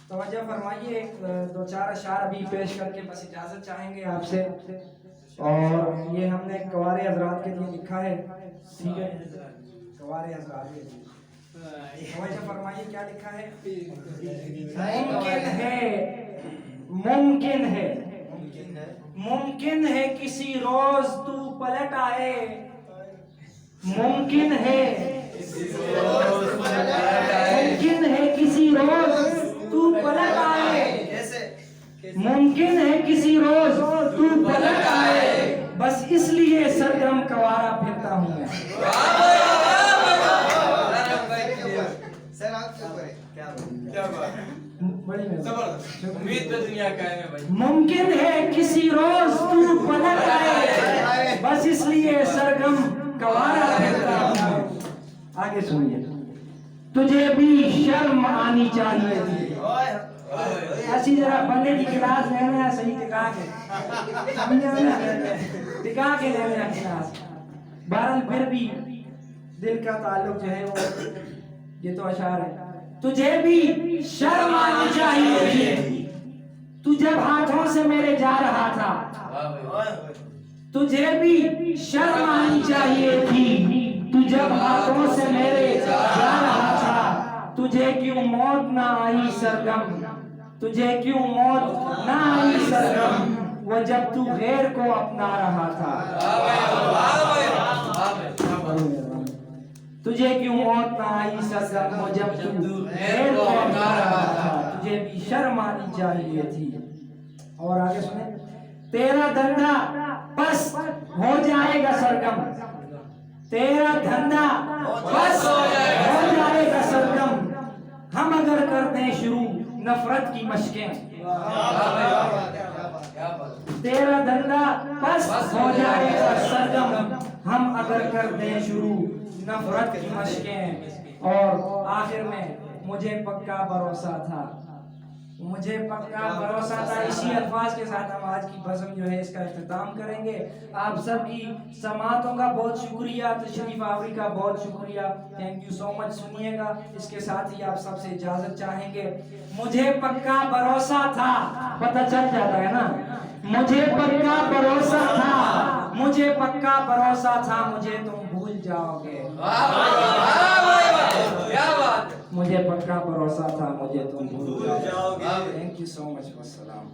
توجہ فرمائیے، ایک دو چار اشعار ابھی پیش کر کے بس اجازت چاہیں گے آپ سے، اور یہ ہم نے کنوارے حضرات کے لیے لکھا ہے، ٹھیک ہے؟ کنوارے حضرات کے لیے توجہ فرمائیے کیا لکھا ہے۔ ممکن ہے کسی روز تو پلٹ آئے، ممکن ہے کسی روز تو پلٹ آئے، ممکن ہے کسی روز تو پلٹ آئے، بس اس لیے سرگرم کنوارا پھرتا ہوں میں۔ ممکن ہے کسی روز تو پلٹ آئے، بس اس لیے سرگرم کنوارا پھرتا ہوں۔ آگے سنیے۔ تجھے بھی شرم آنی چاہیے تھی، ایسی ذرا بندے کی کلاس لینا ہے، صحیح ٹکا کے لینا ہے کلاس۔ بہرحال پھر بھی دل کا تعلق جو ہے وہ یہ تو اشعار ہے۔ تجھے بھی شرم آنی چاہیے تھی، تو جب ہاتھوں سے میرے جا رہا تھا، تجھے بھی شرم آنی چاہیے تھی، تو جب ہاتھوں سے میرے جا رہا تھا، تجھے کیوں موت نہ آئی سرگم، تجھے کیوں موت نہ آئی سرگم، وہ جب تو غیر کو اپنا رہا تھا، تجھے کیوں موت نہ آئی سرگم، وہ جب تو غیر کو اپنا رہا تھا، تجھے بھی شرم آنی چاہیے تھی۔ اور آگے سنیں۔ تیرا دھندا بس ہو جائے گا سرگم، تیرا دھندا بس ہو جائے گا سرگم، ہم اگر کر دیں شروع نفرت کی مشقیں، تیرا دھندا بس ہو جائے گا سرگم، ہم اگر کر دیں شروع نفرت کی مشقیں۔ اور آخر میں مجھے پکا بھروسہ تھا، مجھے پکا بھروسہ تھا۔ اسی الفاظ کے ساتھ ہم آج کی بزم جو ہے اس کا اختتام کریں گے۔ آپ سب کی سماعتوں کا بہت شکریہ، تشریف آوری کا بہت شکریہ، تھینک یو سو مچ۔ سنیے گا اس کے ساتھ ہی آپ سب سے اجازت چاہیں گے۔ مجھے پکا بھروسہ تھا، پتہ چل جاتا ہے نا، مجھے پکا بھروسہ تھا، مجھے پکا بھروسہ تھا، مجھے تم بھول جاؤ گے، مجھے پکا بھروسہ تھا، مجھے تم بھول جاؤ گے۔ تھینک یو سو مچ، والسلام۔